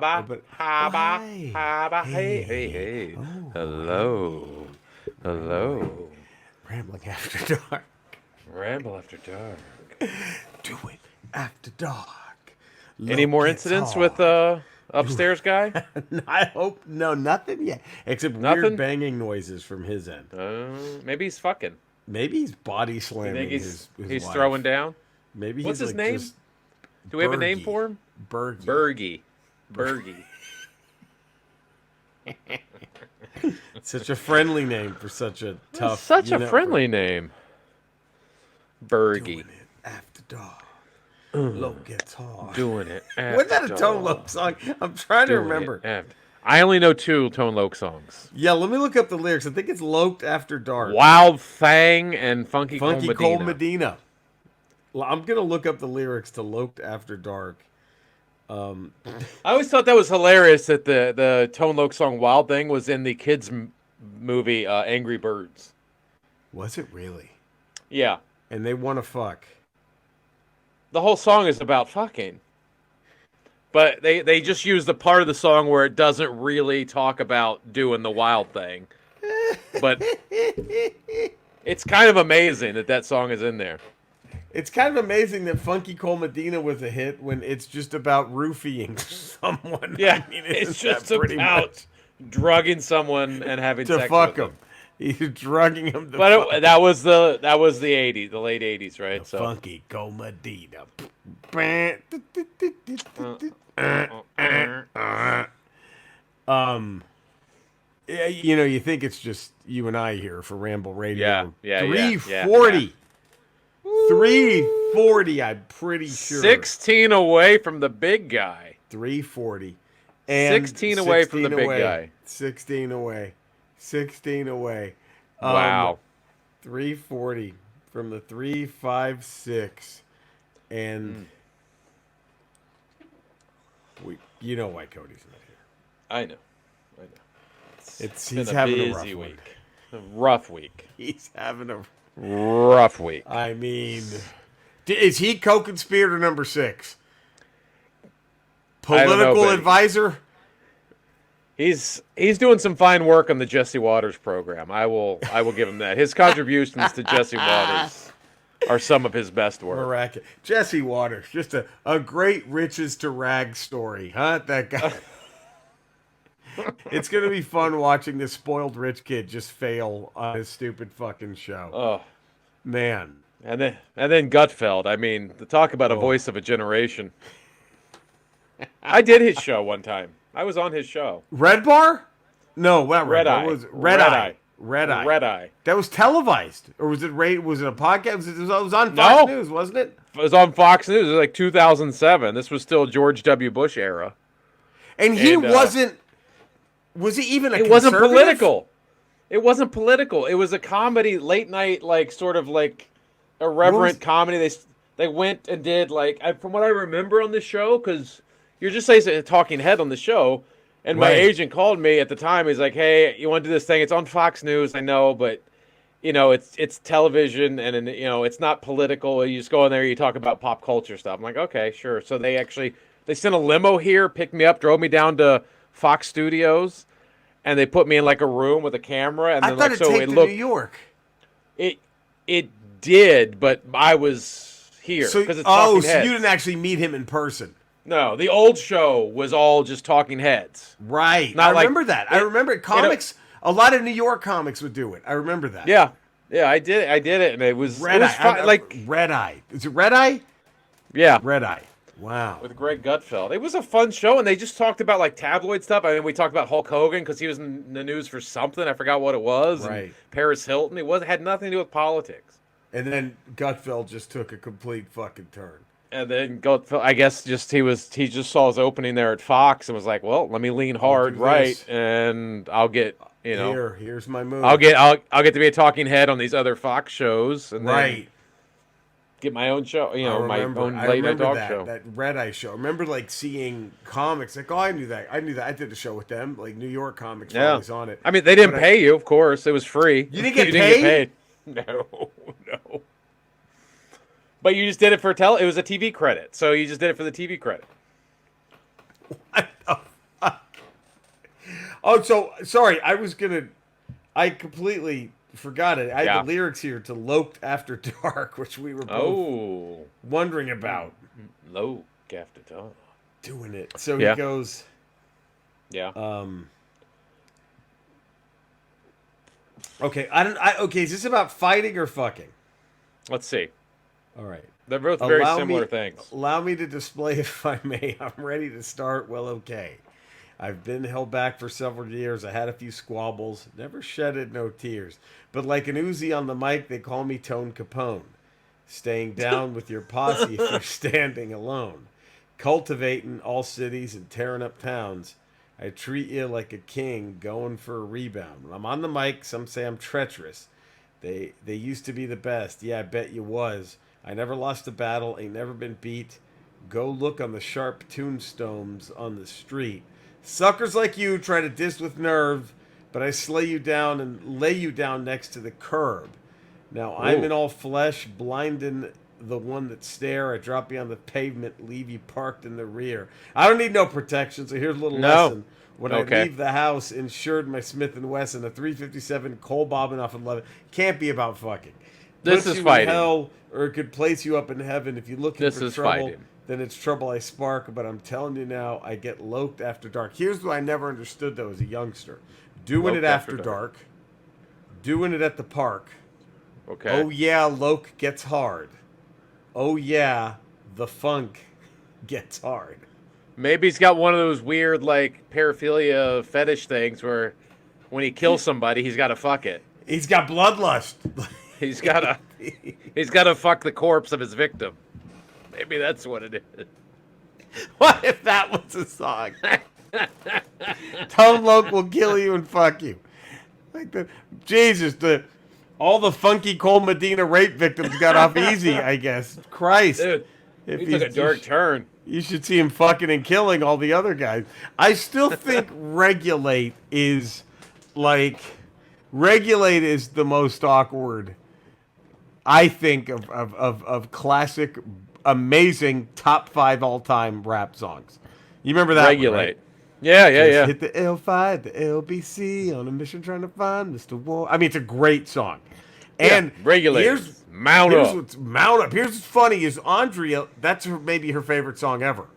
haba, but haba, hi. haba. Hey. Oh, Hello. Hello. Rambling after dark. Ramble after dark. Do it after dark. Any Look, more it's incidents with hard. upstairs guy? I hope nothing yet, except Nothing? weird banging noises from his end. Maybe he's fucking. Maybe he's body You slamming think his he's wife. throwing down? Maybe What's he's his like name? just Do we have a name Bergie. for him? Bergie. Bergie. Such a friendly name for such a tough. Such a friendly name. Bergie. Doing it after dark. Low gets hard. Doing it. Wasn't that a Tone Loc song? I'm trying to remember. I only know 2 Tone Loc songs. Yeah, let me look up the lyrics. I think it's Loked After Dark. Wild Fang and Funky Cole Cole Medina. Medina. I'm going to look up the lyrics to Loked After Dark. I always thought that was hilarious that the Tone Loc song Wild Thing was in the kids' movie Angry Birds. Was it really? Yeah. And they want to fuck. The whole song is about fucking. But they just use the part of the song where it doesn't really talk about doing the wild thing. But it's kind of amazing that song is in there. It's kind of amazing that Funky Cole Medina was a hit when it's just about roofying someone. Yeah, I mean, it's just pretty about much drugging someone and having to sex fuck with him. He's drugging him. But that was the 80s, the late 80s, right? The so Funky Cole Medina. Yeah, you know, you think it's just you and I here for Ramble Radio. Yeah. 340. 340, I'm pretty sure. 16 away from the big guy. 340. And 16 away from the big guy. 16 away. 16 away. Wow. 340 from the 356. And you know why Cody's not here. I know. He's been having a a rough busy one. week. A rough week. He's having a rough week. I mean, is he co-conspirator number 6? Political advisor? He's doing some fine work on the Jesse Waters program. I will give him that. His contributions to Jesse Waters are some of his best work. Miraculous. Jesse Waters, just a great riches to rags story, huh? That guy. It's going to be fun watching this spoiled rich kid just fail on his stupid fucking show. Oh, man. And then Gutfeld. I mean, to talk about a voice of a generation. I did his show one time. I was on his show. Red Bar? No, not Red Eye. Bar. Was Red Eye. Red Eye. Red Eye. That was televised, or was it? Was it a podcast? It was on Fox News, wasn't it? It was on Fox News. It was like 2007. This was still George W. Bush era. And he wasn't. Was he even a It wasn't political. It wasn't political. It was a comedy, late night, like sort of like irreverent comedy. They went and did from what I remember on the show, because you're just like a talking head on the show. And my agent called me at the time. He's like, "Hey, you want to do this thing? It's on Fox News. I know, but it's television, and it's not political. You just go in there, you talk about pop culture stuff." I'm like, "Okay, sure." So they sent a limo here, picked me up, drove me down to Fox Studios, and they put me in like a room with a camera. And I then, thought it taped in New York. It did, but I was here because it's talking heads. So you didn't actually meet him in person. No, the old show was all just talking heads. Right. I remember that. I remember comics. A lot of New York comics would do it. I remember that. Yeah, I did it, and it was Red Eye. Red Eye. Is it Red Eye? Yeah, Red Eye. Wow. With Greg Gutfeld. It was a fun show, and they just talked about like tabloid stuff. I mean, we talked about Hulk Hogan because he was in the news for something. I forgot what it was. Right. And Paris Hilton. It had nothing to do with politics. And then Gutfeld just took a complete fucking turn. And then Gutfeld, I guess, he just saw his opening there at Fox and was like, "Well, let me lean hard right, and I'll get here's my move. I'll get to be a talking head on these other Fox shows, and then get my own show, my own late night talk show." That Red Eye show. I remember seeing comics like, I knew that. I did a show with them, like New York comics. Yeah, always on it. I mean, they didn't pay you, of course. It was free. You didn't get paid. No. But you just did it for it was a TV credit, so you just did it for the TV credit. What the Oh, so sorry. I completely forgot it. I had the lyrics here to "Loped After Dark," which we were both wondering about. Loc After Dark. Doing it. So he goes. Yeah. Okay. Okay. Is this about fighting or fucking? Let's see. All right. They're both very similar things. Allow me to display, if I may. I'm ready to start. Well, okay. I've been held back for several years. I had a few squabbles. Never shedded no tears. But like an Uzi on the mic, they call me Tone Capone. Staying down with your posse if you're standing alone. Cultivating all cities and tearing up towns. I treat you like a king going for a rebound. When I'm on the mic, some say I'm treacherous. They used to be the best. Yeah, I bet you was. I never lost a battle, ain't never been beat. Go look on the sharp tombstones on the street. Suckers like you try to diss with nerve, but I slay you down and lay you down next to the curb. Now I'm in all flesh, blinding the one that stare. I drop you on the pavement, leave you parked in the rear. I don't need no protection, so here's a little lesson. When I leave the house, insured my Smith & Wesson, a 357 Cole bobbing off 11. Can't be about fucking. This is fighting. In hell, or it could place you up in heaven. If you're looking for trouble, then it's trouble I spark. But I'm telling you now, I get loped after dark. Here's what I never understood, though, as a youngster. Doing it after dark. Doing it at the park. Okay. Oh, yeah, Loc gets hard. Oh, yeah, the funk gets hard. Maybe he's got one of those weird, like, paraphilia fetish things where when he kills somebody, he's got to fuck it. He's got bloodlust. He's got to fuck the corpse of his victim. Maybe that's what it is. What if that was a song? Tone Loc will kill you and fuck you. Like all the funky Cole Medina rape victims got off easy, I guess. Christ. Dude, he took a dark turn. You should see him fucking and killing all the other guys. I still think Regulate is the most awkward, I think, of classic, amazing, top 5 all-time rap songs. You remember that Regulate. One, right? Yeah. Hit the L5, the LBC, on a mission trying to find Mr. War. I mean, it's a great song. And Regulate. Mount up. Here's what's funny is Andrea, that's maybe her favorite song ever.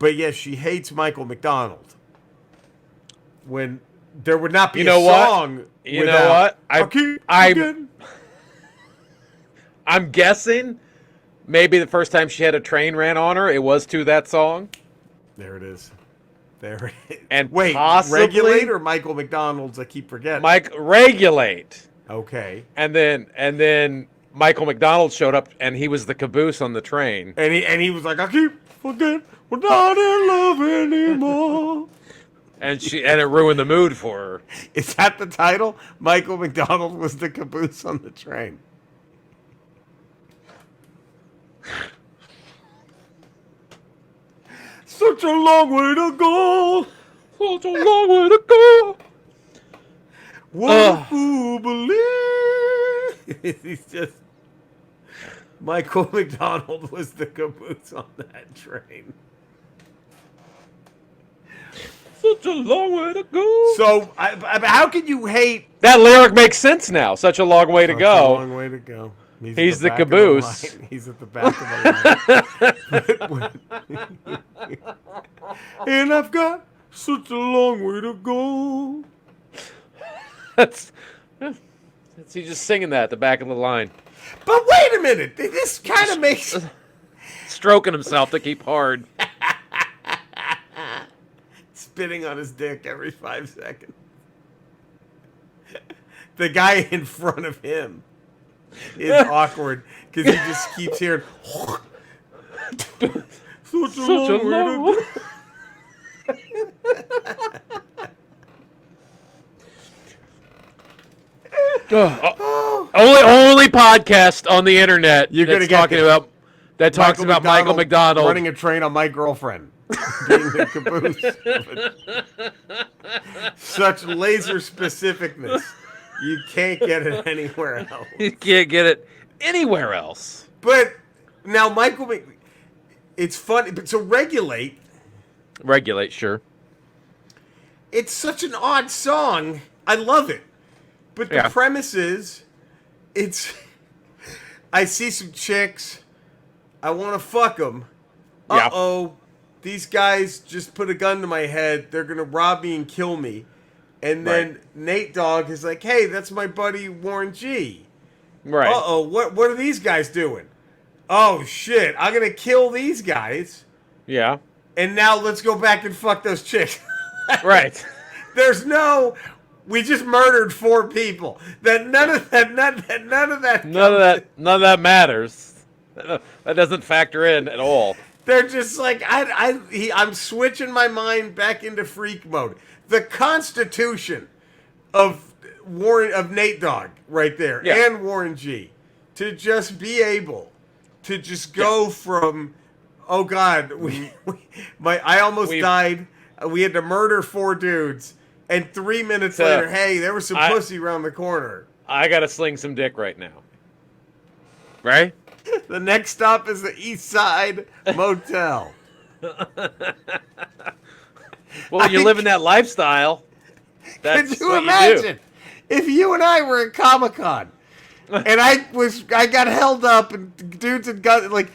But yes, she hates Michael McDonald. When there would not be a song You know what? I'm guessing maybe the first time she had a train ran on her, it was to that song. There it is. There it is. And wait, possibly, Regulate or Michael McDonald's? I keep forgetting. Regulate. Okay. And then Michael McDonald showed up, and he was the caboose on the train. And he was like, I keep forgetting we're not in love anymore. And it ruined the mood for her. Is that the title? Michael McDonald was the caboose on the train. Such a long way to go. Such a long way to go. What a fool believe. He's just... Michael McDonald was the caboose on that train. Such a long way to go. So, how can you hate... That lyric makes sense now. Such a long way to go. Such a long way to go. He's the caboose. He's at the back of the line. And I've got such a long way to go. That's he's just singing that at the back of the line. But wait a minute. This kind of makes... Stroking himself to keep hard. Spitting on his dick every 5 seconds. The guy in front of him is awkward because he just keeps hearing such a long way only podcast on the internet You're that's talking about that talks Michael about Michael McDonald running a train on my girlfriend. Being the caboose. Such laser specificness. You can't get it anywhere else. You can't get it anywhere else. But now it's funny. But so Regulate, sure. it's such an odd song. I love it. But the premise is, it's, I see some chicks, I want to fuck them. Uh-oh, these guys just put a gun to my head. They're going to rob me and kill me. And then Nate Dogg is like, hey, that's my buddy Warren G. Right. Uh-oh, what are these guys doing? Oh, shit, I'm going to kill these guys. Yeah. And now let's go back and fuck those chicks. Right. There's no... We just murdered 4 people. None of that matters. That doesn't factor in at all. They're just like I'm switching my mind back into freak mode. The Constitution of Nate Dogg right there, and Warren G, to just be able to just go from, oh God, I almost died. We had to murder 4 dudes. And 3 minutes later, hey, there was some pussy around the corner. I gotta sling some dick right now. Right? The next stop is the East Side Motel. Well, you're living that lifestyle. That's could you imagine if you and I were at Comic-Con and I got held up and dudes had got like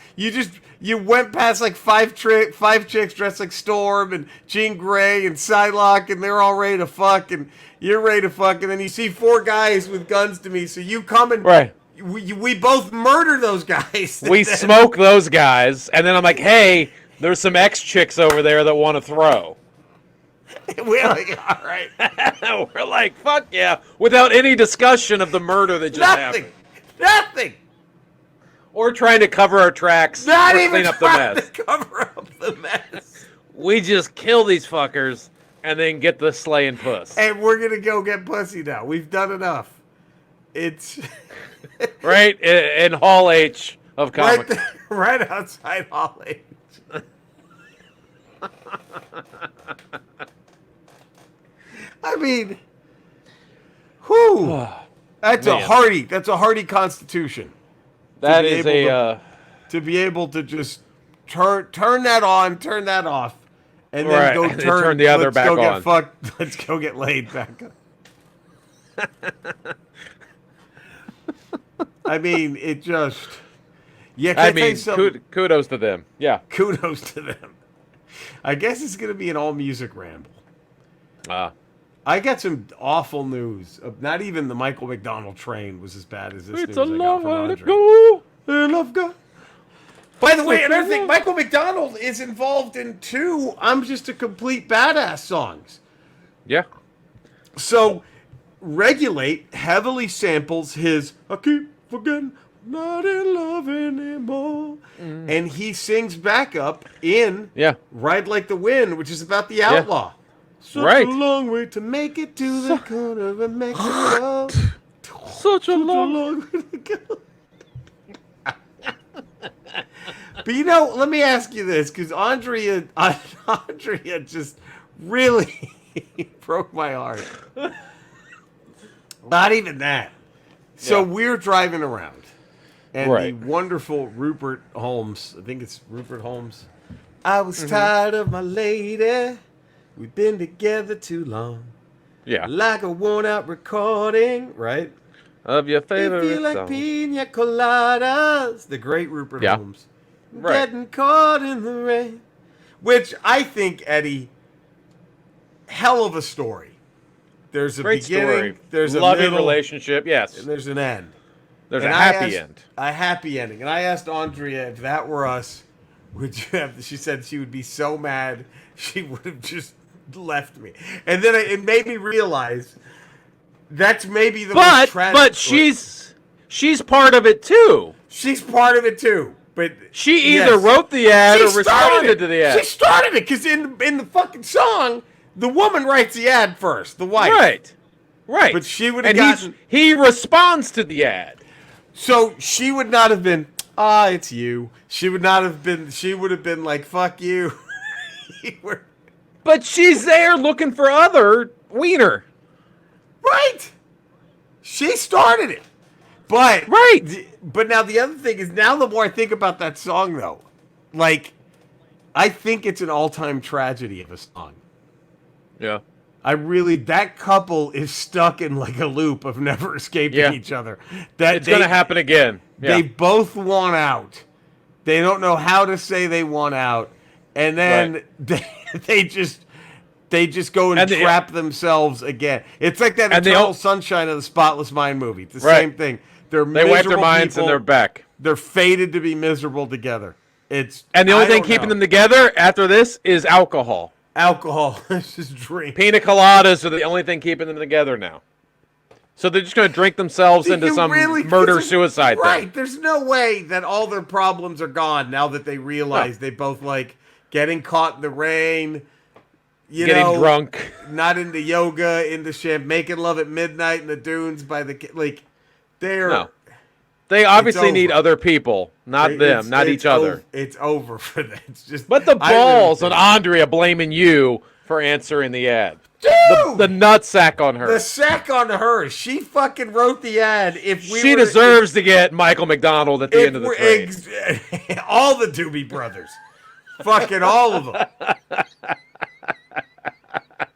you went past like five chicks dressed like Storm and Jean Grey and Psylocke, and they're all ready to fuck, and you're ready to fuck, and then you see 4 guys with guns to me, so you come and we both murder those guys. We smoke those guys, and then I'm like, hey, there's some ex-chicks over there that want to throw. We're like, all right. We're like, fuck yeah, without any discussion of the murder that just happened. Nothing. Or trying to cover our tracks. Not or even clean up the mess. To cover up the mess. We just kill these fuckers and then get the slaying puss. And we're gonna go get pussy now. We've done enough. It's right in Hall H of Comic. Right outside Hall H. I mean, whew. That's a hardy constitution. That is to be able to just turn that on, turn that off, and then go turn the other back on. Let's go get fucked. Let's go get laid back up. I mean, it just. Yeah, kudos to them. Yeah, kudos to them. I guess it's gonna be an all music ramble. I got some awful news. Not even the Michael McDonald train was as bad as this news I got from Andre. By the way, another thing, Michael McDonald is involved in 2 I'm Just a Complete Badass songs. Yeah. So, Regulate heavily samples his I Keep Forgetting Not in Love Anymore. And he sings backup in Ride Like the Wind, which is about the outlaw. Such a long way to make it to the corner of Mexico. Such a long way to go. But let me ask you this, because Andrea just really broke my heart. Not even that. So we're driving around, and the wonderful Rupert Holmes, I think it's Rupert Holmes. I was tired of my lady. We've been together too long. Yeah. Like a worn-out recording, right? Of your favorite If you like song. pina coladas. The great Rupert Holmes. Getting caught in the rain. Which I think, Eddie, hell of a story. There's a great beginning, story. There's loving a middle, relationship, yes. And there's an end. There's a happy end. A happy ending. And I asked Andrea if that were us, would you have? She said she would be so mad she would have just left me. And then it made me realize that's maybe the most tragic. But she's part of it too. She's part of it too. But she either wrote the ad or responded to the ad. She started it because in the fucking song, the woman writes the ad first, the wife. Right. But she would have gotten. He responds to the ad. So she would not have been. It's you. She would not have been. She would have been like, "Fuck you." But she's there looking for other wiener. Right. She started it. But But now the other thing is, now the more I think about that song, though, like, I think it's an all-time tragedy of a song. Yeah. That couple is stuck in like a loop of never escaping each other. It's going to happen again. Yeah. They both want out. They don't know how to say they want out. And then they just go and trap themselves again. It's like that Eternal Sunshine of the Spotless Mind movie. It's the same thing. They wipe their minds and they're back. They're fated to be miserable together. And the only thing keeping them together after this is alcohol. Alcohol. It's just drink. Pina coladas are the only thing keeping them together now. So they're just going to drink themselves into some murder-suicide thing. Right. There's no way that all their problems are gone now that they realize they both like getting caught in the rain, getting drunk, not into yoga, into making love at midnight in the dunes by the like. They obviously need other people, not each other. It's over for them. It's just. But the balls on Andrea blaming you for answering the ad. Dude! The nutsack on her. The sack on her. She fucking wrote the ad. She deserves to get Michael McDonald at the end of the trade. All the Doobie Brothers. Fucking all of them.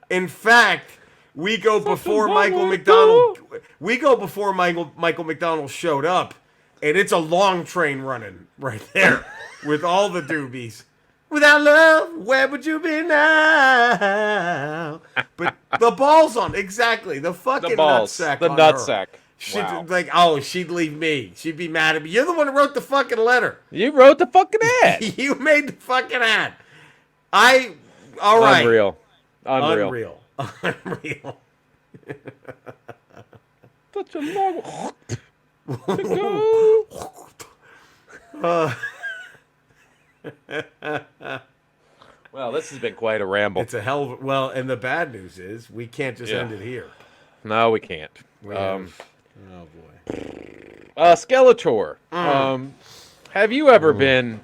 In fact, we go before Michael McDonald. We go before Michael McDonald showed up, and it's a long train running right there with all the Doobies. Without love, where would you be now? But the balls on exactly the fucking nutsack. The nutsack. She'd leave me. She'd be mad at me. You're the one who wrote the fucking letter. You wrote the fucking ad. You made the fucking ad. All right. Unreal. Such a long Well, this has been quite a ramble. It's a hell of and the bad news is we can't just end it here. No, we can't. Oh boy. Skeletor. Have you ever been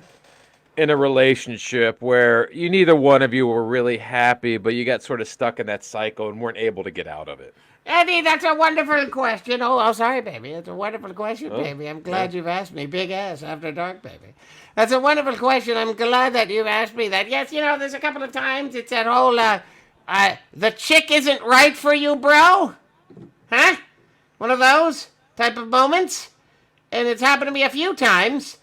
in a relationship where neither one of you were really happy, but you got sort of stuck in that cycle and weren't able to get out of it? Eddie, that's a wonderful question. Oh, sorry, baby. That's a wonderful question, baby. I'm glad you've asked me. Big ass after dark, baby. That's a wonderful question. I'm glad that you've asked me that. Yes, there's a couple of times it's that whole, the chick isn't right for you, bro. Huh? One of those type of moments. And it's happened to me a few times.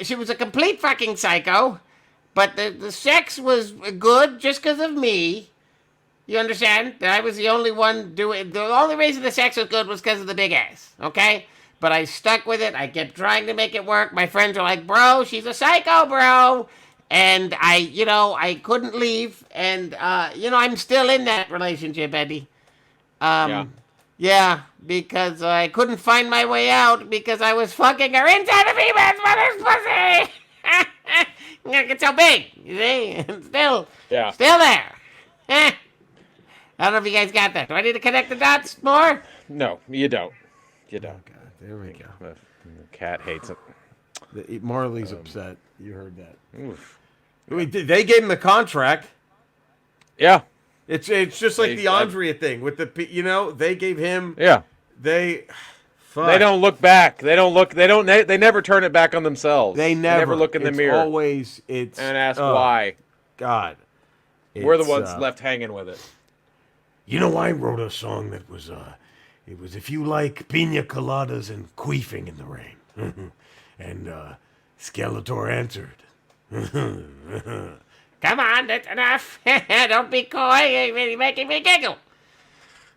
She was a complete fucking psycho, but the sex was good just because of me. You understand? That I was the only one doing. The only reason the sex was good was because of the big ass. Okay? But I stuck with it. I kept trying to make it work. My friends were like, "Bro, she's a psycho, bro." And I couldn't leave. And I'm still in that relationship, Eddie. Yeah, because I couldn't find my way out because I was fucking her inside of He-Man's mother's pussy. It's so big, you see? It's still there. I don't know if you guys got that. Do I need to connect the dots more? No, you don't. You don't. Oh, God. There we go. The cat hates it. Marley's upset. You heard that. Oof. They gave him the contract. Yeah. It's just like the Andrea thing with they gave him. Yeah. They don't look back. They never turn it back on themselves. They never look in the mirror. And ask why. God. We're the ones left hanging with it. I wrote a song that was it was if you like pina coladas and queefing in the rain. And Skeletor answered. Come on, that's enough. Don't be coy. You're making me giggle.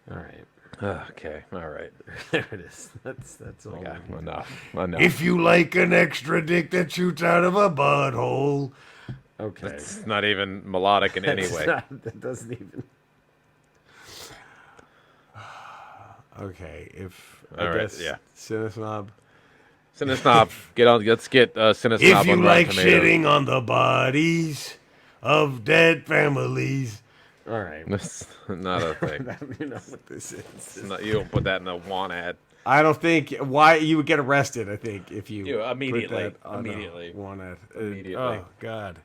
All right. Okay. All right. There it is. That's all. Okay. Enough. If you like an extra dick that shoots out of a butthole. Okay. It's not even melodic in any way. That doesn't even. Okay. Cinesnob. Cinesnob. Let's get Cinesnob on If you like Tomatoes. shitting on the bodies of dead families. All right. That's not a thing. You know what this is. You don't put that in a want ad. I don't think why you would get arrested. I think if you immediately. put that on a want ad. Immediately. Oh God.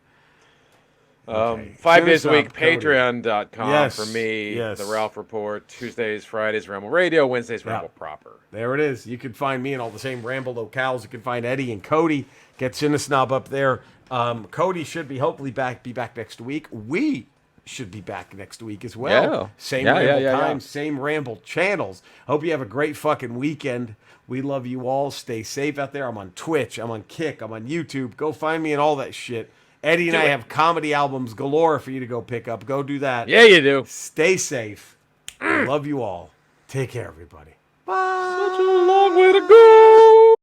5 days a week, patreon.com Yes, for me, yes. The Ralph Report, Tuesdays, Fridays, Ramble Radio, Wednesdays, Ramble Proper. There it is. You can find me in all the same Ramble locales. You can find Eddie and Cody. Get Cinesnob up there. Cody should be hopefully be back next week. We should be back next week as well. Yeah. Same Yeah, Ramble yeah. time, same Ramble channels. Hope you have a great fucking weekend. We love you all. Stay safe out there. I'm on Twitch. I'm on Kick. I'm on YouTube. Go find me and all that shit. Eddie and I have comedy albums galore for you to go pick up. Go do that. Yeah, you do. Stay safe. Love you all. Take care, everybody. Bye. Such a long way to go.